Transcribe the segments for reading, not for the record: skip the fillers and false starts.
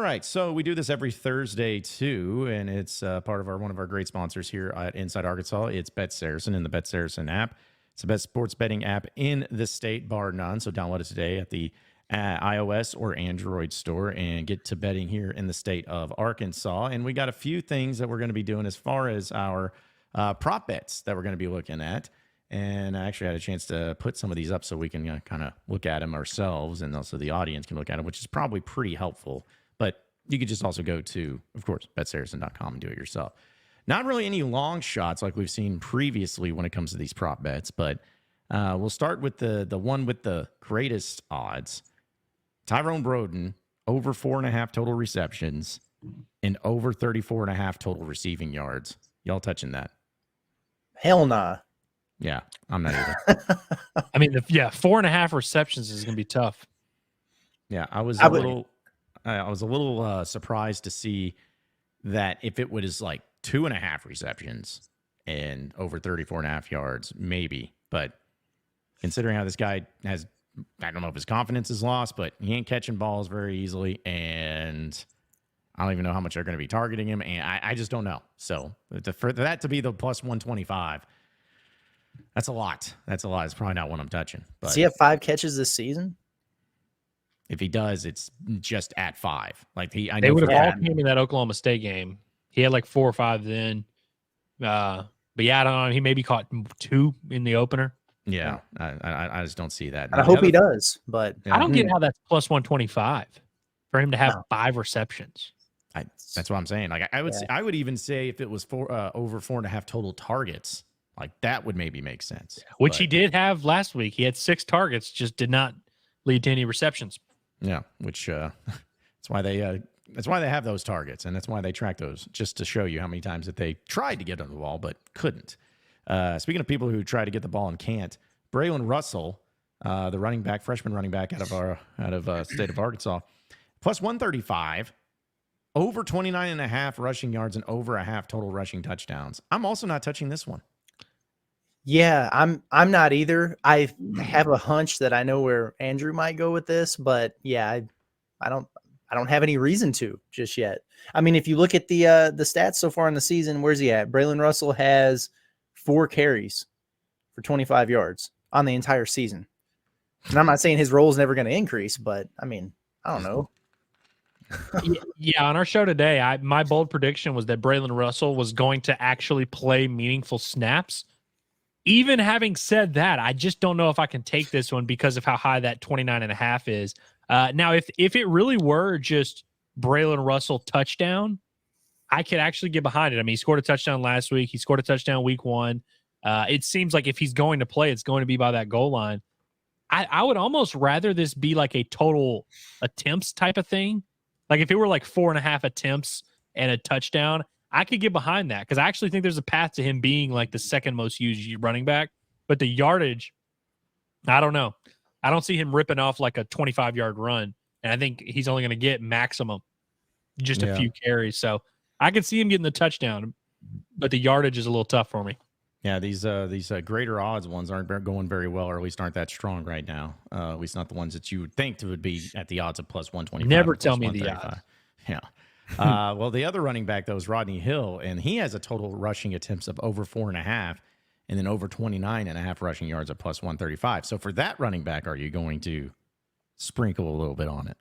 right, so we do this every Thursday too, and it's part of one of our great sponsors here at Inside Arkansas. It's Bet Saracen and the Bet Saracen app. It's the best sports betting app in the state, bar none. So download it today at the iOS or Android store and get to betting here in the state of Arkansas. And we got a few things that we're going to be doing as far as our prop bets that we're going to be looking at. And I actually had a chance to put some of these up so we can kind of look at them ourselves, and also the audience can look at them, which is probably pretty helpful. But you could just also go to, of course, BetSaracen.com and do it yourself. Not really any long shots like we've seen previously when it comes to these prop bets, but we'll start with the one with the greatest odds. Tyrone Broden, over 4.5 total receptions and over 34.5 total receiving yards. Y'all touching that? Hell nah. Yeah, I'm not either. I mean, 4.5 receptions is going to be tough. Yeah, I was a little surprised to see that if it was like 2.5 receptions and over 34.5 yards, maybe. But considering how this guy has, I don't know if his confidence is lost, but he ain't catching balls very easily, and I don't even know how much they're going to be targeting him, and I just don't know. So for that to be the plus 125. That's a lot. It's probably not one I'm touching. But does he have 5 catches this season? If he does, it's just at 5. Like they would have all came in that Oklahoma State game. He had like 4 or 5 then. But yeah, I don't know. He maybe caught 2 in the opener. Yeah, I just don't see that. I hope he does, but I don't get how that's plus 125 for him to have 5 receptions. That's what I'm saying. Like I would even say if it was over 4.5 total targets. Like that would maybe make sense. Which he did have last week. He had 6 targets, just did not lead to any receptions. Yeah, which that's why they have those targets, and that's why they track those, just to show you how many times that they tried to get on the ball but couldn't. Speaking of people who try to get the ball and can't, Braylon Russell, the freshman running back out of state of Arkansas, plus 135. Over 29.5 rushing yards and over a half total rushing touchdowns. I'm also not touching this one. Yeah, I'm not either. I have a hunch that I know where Andrew might go with this, but yeah, I don't have any reason to just yet. I mean, if you look at the stats so far in the season, where's he at? Braylon Russell has 4 carries for 25 yards on the entire season. And I'm not saying his role is never going to increase, but I mean, I don't know. Yeah, on our show today, my bold prediction was that Braylon Russell was going to actually play meaningful snaps. Even having said that, I just don't know if I can take this one because of how high that 29.5 is. Now, if it really were just Braylon Russell touchdown, I could actually get behind it. I mean, he scored a touchdown last week. He scored a touchdown week 1. It seems like if he's going to play, it's going to be by that goal line. I would almost rather this be like a total attempts type of thing. Like if it were like 4.5 attempts and a touchdown, I could get behind that because I actually think there's a path to him being like the second most used running back. But the yardage, I don't know. I don't see him ripping off like a 25-yard run. And I think he's only going to get maximum just a few carries. So I could see him getting the touchdown, but the yardage is a little tough for me. Yeah, these greater odds ones aren't going very well, or at least aren't that strong right now. At least not the ones that you would think would be at the odds of plus 125. Never tell me the odds. Yeah. Well, the other running back, though, is Rodney Hill, and he has a total rushing attempts of over 4.5 and then over 29.5 rushing yards at plus 135. So for that running back, are you going to sprinkle a little bit on it?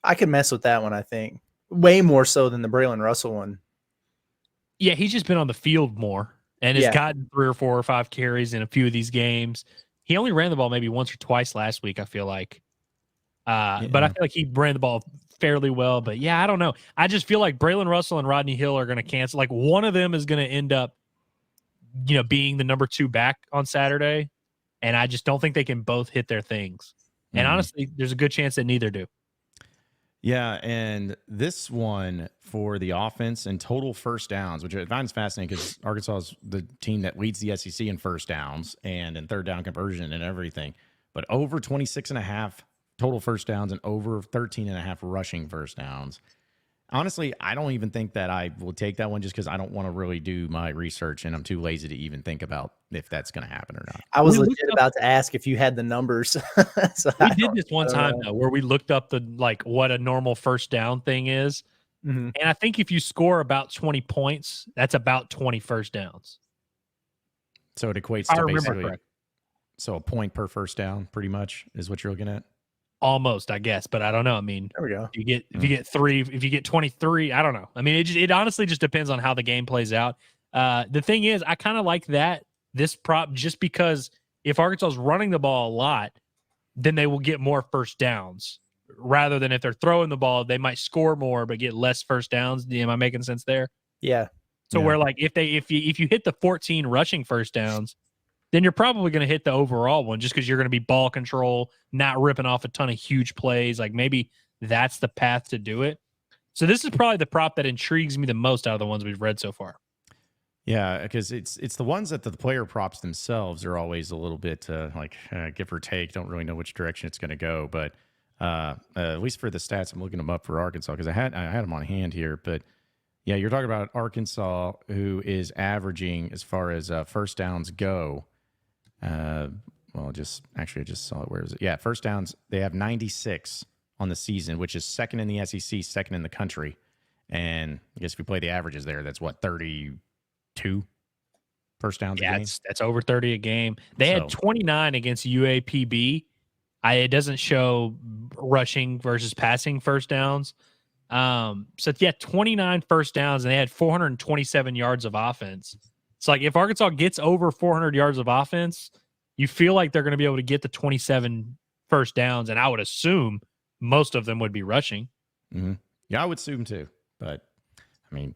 I could mess with that one, I think. Way more so than the Braylon Russell one. Yeah, he's just been on the field more and has gotten 3 or 4 or 5 carries in a few of these games. He only ran the ball maybe once or twice last week, I feel like. But I feel like he ran the ball fairly well. But yeah, I don't know. I just feel like Braylon Russell and Rodney Hill are going to cancel. Like one of them is going to end up, being the number 2 back on Saturday. And I just don't think they can both hit their things. And honestly, there's a good chance that neither do. Yeah, and this one for the offense and total first downs, which I find is fascinating because Arkansas is the team that leads the SEC in first downs and in third down conversion and everything. But over 26.5 total first downs and over 13.5 rushing first downs. Honestly, I don't even think that I will take that one just because I don't want to really do my research and I'm too lazy to even think about if that's going to happen or not. I was We legit looked up- about to ask if you had the numbers. So We I did don't- this one I don't time know. though, where we looked up what a normal first down thing is. Mhm. And I think if you score about 20 points, that's about 20 first downs. So it equates I to remember basically correct. so a point per first down, pretty much, is what you're looking at. Almost, I guess, but I don't know. I mean, There we go. if you get 3, if you get 23, I don't know. I mean, it honestly just depends on how the game plays out. The thing is, I kind of like this prop just because if Arkansas is running the ball a lot, then they will get more first downs rather than if they're throwing the ball, they might score more but get less first downs. Am I making sense there? Yeah. So Yeah. where like if you hit the 14 rushing first downs, then you're probably going to hit the overall one just because you're going to be ball control, not ripping off a ton of huge plays. Like maybe that's the path to do it. So this is probably the prop that intrigues me the most out of the ones we've read so far. Yeah, because it's the ones that the player props themselves are always a little bit give or take. Don't really know which direction it's going to go, but at least for the stats, I'm looking them up for Arkansas because I had them on hand here. But yeah, you're talking about Arkansas, who is averaging as far as first downs go. I just saw it. Where is it? Yeah, first downs. They have 96 on the season, which is second in the SEC, second in the country. And I guess if we play the averages there, that's what 32 first downs a game. That's over 30 a game. They had 29 against UAPB. It doesn't show rushing versus passing first downs. So yeah, 29 first downs, and they had 427 yards of offense. It's like if Arkansas gets over 400 yards of offense, you feel like they're going to be able to get the 27 first downs, and I would assume most of them would be rushing. Mm-hmm. Yeah, I would assume too. But I mean,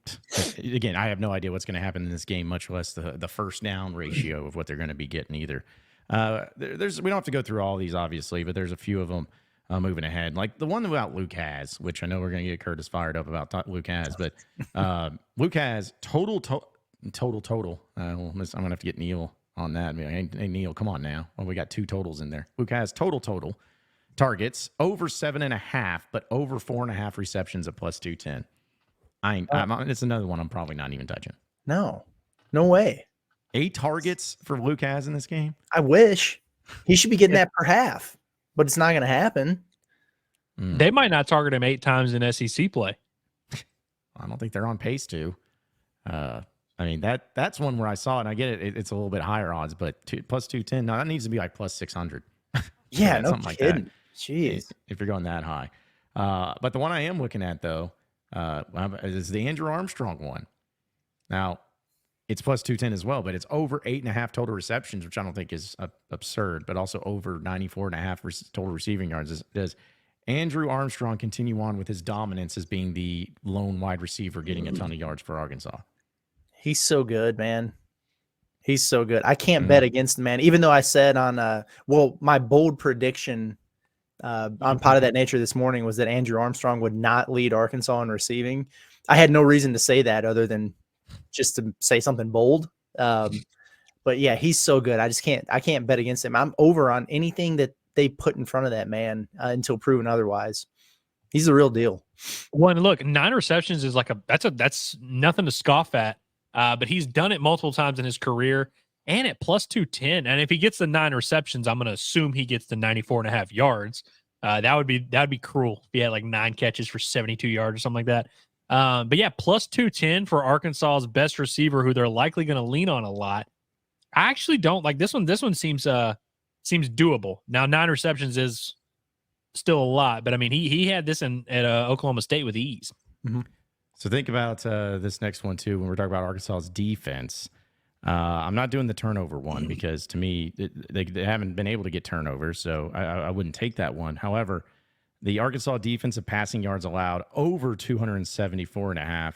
again, I have no idea what's going to happen in this game, much less the first down ratio of what they're going to be getting either. We don't have to go through all these, obviously, but there's a few of them moving ahead. Like the one about Luke has, which I know we're going to get Curtis fired up about Luke has, but Luke has total. I'm going to have to get Neil on that. I mean, hey, Neil, come on now. Well, we got 2 totals in there. Luke has total targets over 7.5, but over 4.5 receptions at plus 210. It's another one I'm probably not even touching. No way. 8 targets for Luke has in this game. I wish he should be getting that per half, but it's not going to happen. They might not target him 8 times in SEC play. I don't think they're on pace to. I mean, that's one where I saw it, and I get it. It's a little bit higher odds, but plus 210. No, that needs to be like plus 600. Yeah, no something kidding. like that. Jeez. If you're going that high. But the one I am looking at, though, is the Andrew Armstrong one. Now, it's plus 210 as well, but it's over 8.5 total receptions, which I don't think is absurd, but also over 94.5 total receiving yards. Does Andrew Armstrong continue on with his dominance as being the lone wide receiver getting a ton of yards for Arkansas? He's so good, man. He's so good. I can't bet against the man, even though I said on my bold prediction on Pot of That Nature this morning was that Andrew Armstrong would not lead Arkansas in receiving. I had no reason to say that other than just to say something bold. But yeah, he's so good. I can't bet against him. I'm over on anything that they put in front of that man until proven otherwise. He's the real deal. One look, 9 receptions is that's nothing to scoff at. But he's done it multiple times in his career and at plus 210. And if he gets the 9 receptions, I'm going to assume he gets the 94.5 yards. That'd be cruel if he had like 9 catches for 72 yards or something like that. But yeah, plus 210 for Arkansas's best receiver, who they're likely going to lean on a lot. I actually don't like this one. This one seems doable. Now, 9 receptions is still a lot, but I mean, he had this at Oklahoma State with ease. Mm-hmm. So think about this next one, too, when we're talking about Arkansas's defense. I'm not doing the turnover one because, to me, they haven't been able to get turnovers, so I wouldn't take that one. However, the Arkansas defensive passing yards allowed over 274.5,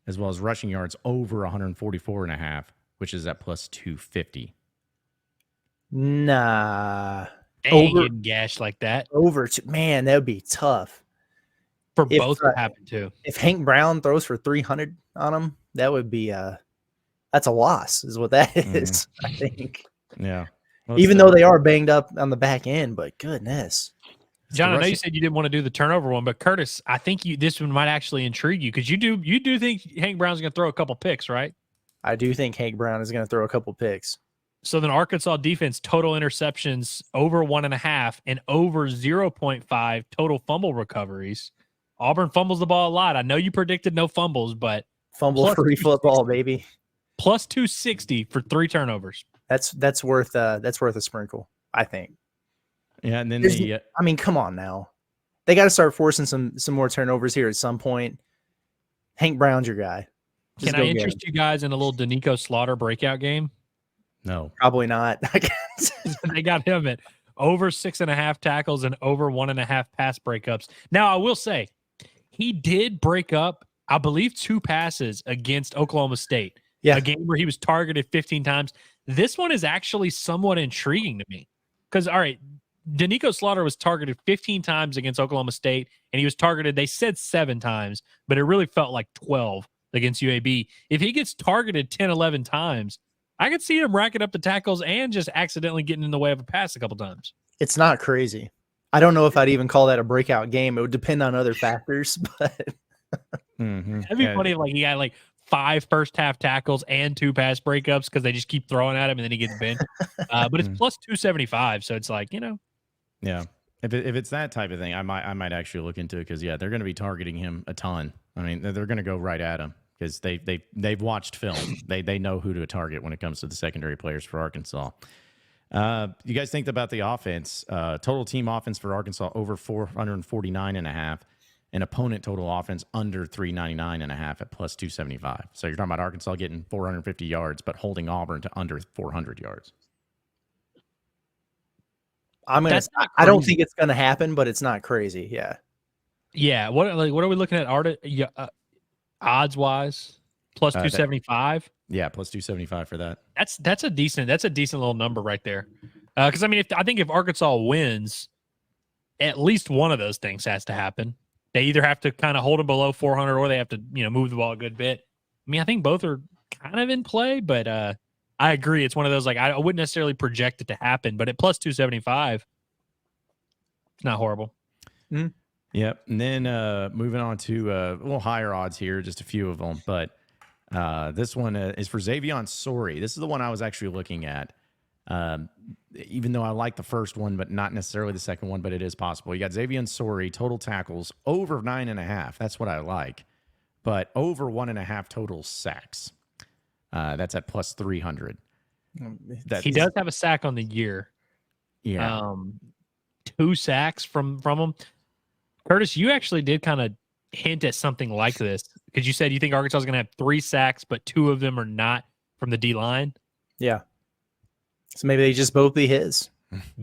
as well as rushing yards over 144.5, which is at plus 250. Nah. Dang, getting gashed like that. Man, that would be tough. For both to happen too. If Hank Brown throws for 300 on him, that would be that's a loss, is what that is. I think. Yeah. Even though they are banged up on the back end, but goodness. John, I know you said you didn't want to do the turnover one, but Curtis, I think this one might actually intrigue you because you do think Hank Brown's going to throw a couple picks, right? I do think Hank Brown is going to throw a couple picks. So then Arkansas defense total interceptions over 1.5 and over 0.5 total fumble recoveries. Auburn fumbles the ball a lot. I know you predicted no fumbles, but fumble-free football, baby. Plus 260 for 3 turnovers. That's worth a sprinkle, I think. Yeah, and then I mean, come on now. They got to start forcing some more turnovers here at some point. Hank Brown's your guy. Can I interest you guys in a little Danico Slaughter breakout game? No. Probably not. They got him at over 6.5 tackles and over 1.5 pass breakups. Now, I will say, he did break up, I believe, 2 passes against Oklahoma State. Yeah. A game where he was targeted 15 times. This one is actually somewhat intriguing to me. Because, all right, Danico Slaughter was targeted 15 times against Oklahoma State, and he was targeted, they said 7 times, but it really felt like 12 against UAB. If he gets targeted 10, 11 times, I could see him racking up the tackles and just accidentally getting in the way of a pass a couple times. It's not crazy. I don't know if I'd even call that a breakout game. It would depend on other factors, but That'd be funny if like he got like 5 first half tackles and 2 pass breakups because they just keep throwing at him and then he gets benched. But it's plus 275, so it's like, Yeah. If it's that type of thing, I might actually look into it because they're going to be targeting him a ton. I mean, they're going to go right at him because they've watched film. They know who to target when it comes to the secondary players for Arkansas. You guys think about the offense? Total team offense for Arkansas over 449.5, and opponent total offense under 399.5 at plus 275. So you're talking about Arkansas getting 450 yards, but holding Auburn to under 400 yards. I don't think it's gonna happen, but it's not crazy. Yeah. Yeah. What are we looking at? Odds wise, plus 275. Yeah, plus 275 for that. That's a decent little number right there. Because I mean, if Arkansas wins, at least one of those things has to happen. They either have to kind of hold them below 400, or they have to move the ball a good bit. I mean, I think both are kind of in play, but I agree. It's one of those, like, I wouldn't necessarily project it to happen, but at plus 275, it's not horrible. Mm-hmm. Yep. And then moving on to a little higher odds here, just a few of them. But this one is for Xavion Sorey. This is the one I was actually looking at. Even though I like the first one, but not necessarily the second one, but it is possible. You got Xavion Sorey, total tackles over 9.5. That's what I like. But over 1.5 total sacks. That's at plus 300. He does have a sack on the year. Yeah. 2 sacks from him. Curtis, you actually did kind of hint at something like this because you said you think Arkansas is going to have 3 sacks, but 2 of them are not from the D line. Yeah. So maybe they just both be his.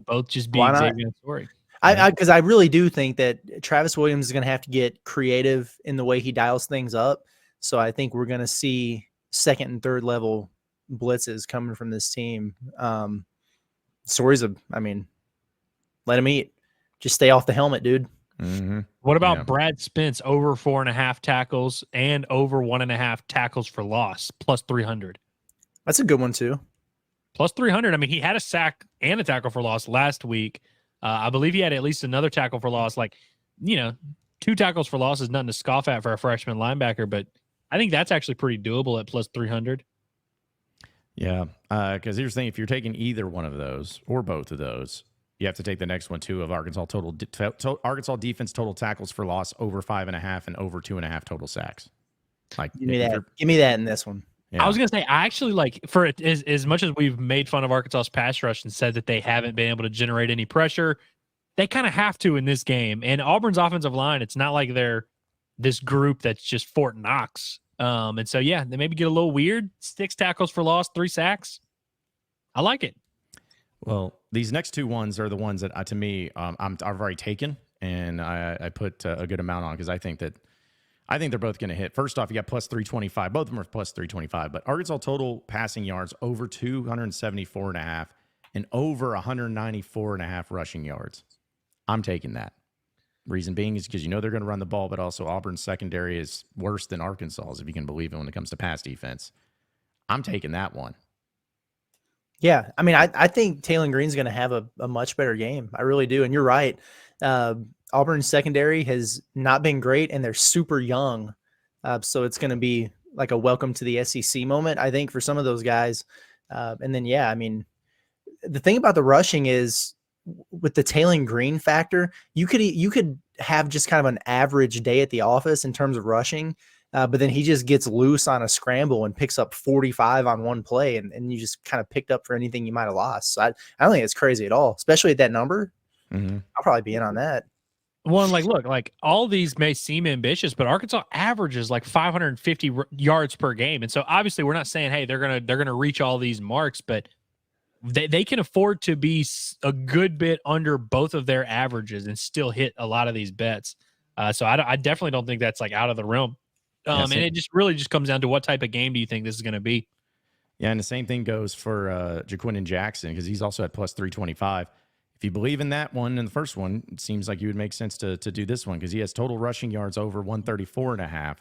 Both just be Xavion Sorey. Because I really do think that Travis Williams is going to have to get creative in the way he dials things up. So I think we're going to see second and third level blitzes coming from this team. Sorey's let him eat. Just stay off the helmet, dude. Mm-hmm. What about Brad Spence over 4.5 tackles and over 1.5 tackles for loss, plus 300? That's a good one too. Plus 300. I mean, he had a sack and a tackle for loss last week. I believe he had at least another tackle for loss. 2 tackles for loss is nothing to scoff at for a freshman linebacker, but I think that's actually pretty doable at plus 300. Yeah, because here's the thing. If you're taking either one of those or both of those, you have to take the next one, too, of Arkansas Arkansas defense total tackles for loss over 5.5 and over 2.5 total sacks. Give me that in this one. Yeah. I was going to say, I actually for it, as much as we've made fun of Arkansas's pass rush and said that they haven't been able to generate any pressure, they kind of have to in this game. And Auburn's offensive line, it's not like they're this group that's just Fort Knox. And so, they maybe get a little weird. 6 tackles for loss, 3 sacks. I like it. Well, these next 2 ones are the ones that, to me, I've already taken, and I put a good amount on because I think they're both going to hit. First off, you got plus 325. Both of them are plus 325. But Arkansas total passing yards over 274.5 and over 194.5 rushing yards. I'm taking that. Reason being is because they're going to run the ball, but also Auburn's secondary is worse than Arkansas's, if you can believe it, when it comes to pass defense. I'm taking that one. Yeah, I mean, I think Taylor Green's going to have a much better game. I really do. And you're right. Auburn's secondary has not been great, and they're super young. So it's going to be like a welcome to the SEC moment, I think, for some of those guys. And then, yeah, I mean, the thing about the rushing is with the Taylor Green factor, you could have just kind of an average day at the office in terms of rushing. But then he just gets loose on a scramble and picks up 45 on one play, and you just kind of picked up for anything you might have lost. So I don't think it's crazy at all, especially at that number. Mm-hmm. I'll probably be in on that. One, like, look, like all these may seem ambitious, but Arkansas averages like 550 yards per game, and so obviously we're not saying, hey, they're gonna reach all these marks, but they can afford to be a good bit under both of their averages and still hit a lot of these bets. So I definitely don't think that's like out of the realm. And it just really just comes down to what type of game do you think this is going to be? Yeah, and the same thing goes for Jaquindon Jackson, because he's also at plus 325. If you believe in that one in the first one, it seems like you would make sense to do this one, because he has total rushing yards over 134.5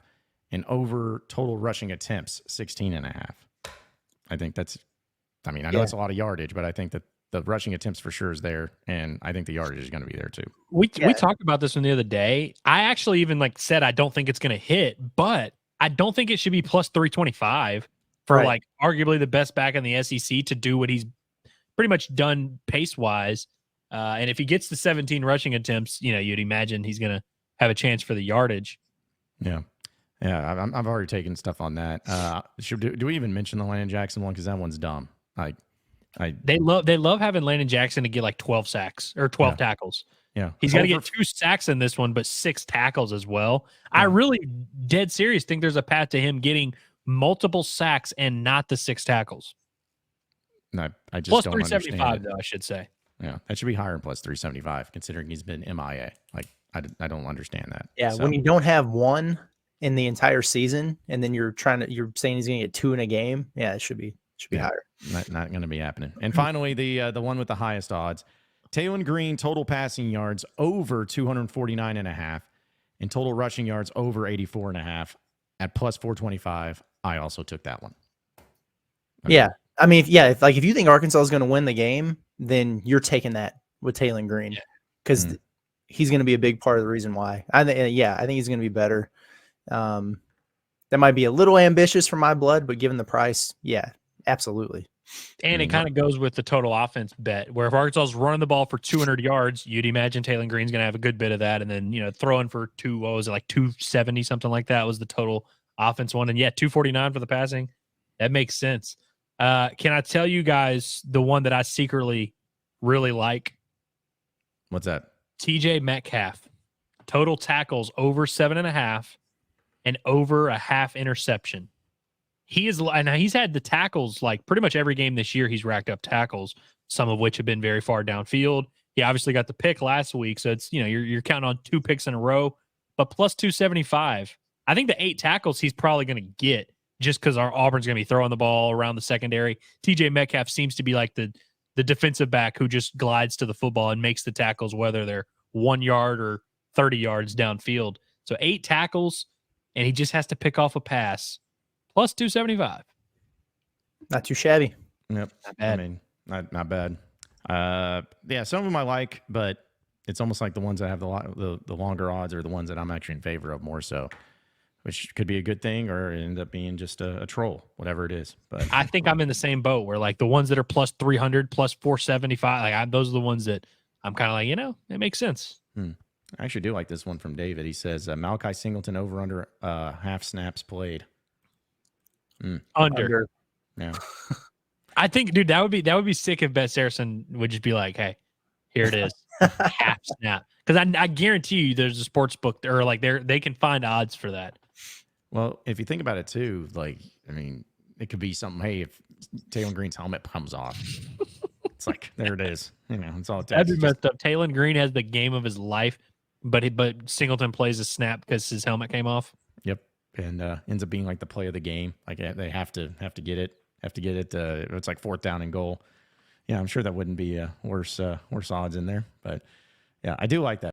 and over total rushing attempts 16.5. I think that's, I mean, I know it's a lot of yardage, but I think that the rushing attempts for sure is there, and I think the yardage is going to be there too. We talked about this one the other day. I actually even said I don't think it's going to hit, but I don't think it should be plus 325 for like arguably the best back in the SEC to do what he's pretty much done pace wise. And if he gets to 17 rushing attempts, you'd imagine he's going to have a chance for the yardage. Yeah. Yeah, I've already taken stuff on that. Do we even mention the Landon Jackson one, because that one's dumb? They love having Landon Jackson to get like 12 sacks or 12 tackles. Yeah. He's got to get 2 sacks in this one, but 6 tackles as well. Yeah. I really dead serious think there's a path to him getting multiple sacks and not the 6 tackles. No, I just plus don't 375 though, I should say. Yeah, that should be higher than plus 375, considering he's been MIA. Like I don't understand that. Yeah, when you don't have one in the entire season, and then you're saying he's going to get 2 in a game. Yeah, it should be higher. Not going to be happening. And finally, the one with the highest odds, Taylor Green, total passing yards over 249.5 and total rushing yards over 84.5 at plus 425. I also took that one. If you think Arkansas is going to win the game, then you're taking that with Taylor Green, because he's going to be a big part of the reason why. I think he's going to be better. That might be a little ambitious for my blood, but given the price, yeah, absolutely. And it kind of goes with the total offense bet, where if Arkansas is running the ball for 200 yards, you'd imagine Taylor Green's going to have a good bit of that. And then, throwing for 270, something like that was the total offense one. And 249 for the passing. That makes sense. Can I tell you guys the one that I secretly really like? What's that? TJ Metcalf. Total tackles over 7.5 and over a half interception. He's had the tackles like pretty much every game this year. He's racked up tackles, some of which have been very far downfield. He obviously got the pick last week, so it's you're counting on 2 picks in a row. But plus 275, I think the 8 tackles he's probably going to get, just because our Auburn's going to be throwing the ball around the secondary. TJ Metcalf seems to be like the defensive back who just glides to the football and makes the tackles, whether they're 1 yard or 30 yards downfield. So 8 tackles, and he just has to pick off a pass. Plus 275. Not too shabby. Yep. Not bad. I mean, not bad. Some of them I like, but it's almost like the ones that have the longer odds are the ones that I'm actually in favor of more so, which could be a good thing or end up being just a troll, whatever it is. But I think I'm in the same boat where like the ones that are plus 300, plus 475, those are the ones that I'm kind of like, it makes sense. I actually do like this one from David. He says Malachi Singleton over under half snaps played. Under. Yeah. I think, dude, that would be sick if Bet Saracen would just be like, hey, here it is. Half snap. Because I guarantee you there's a sports book or like they can find odds for that. Well, if you think about it too, it could be something, hey, if Taylor Green's helmet comes off, it's like, there it is. It's all it takes. That'd be messed up. Taylor Green has the game of his life, but Singleton plays a snap because his helmet came off. Yep. And ends up being like the play of the game. Like they have to get it. It's like 4th down and goal. Yeah, I'm sure that wouldn't be worse odds in there. But yeah, I do like that.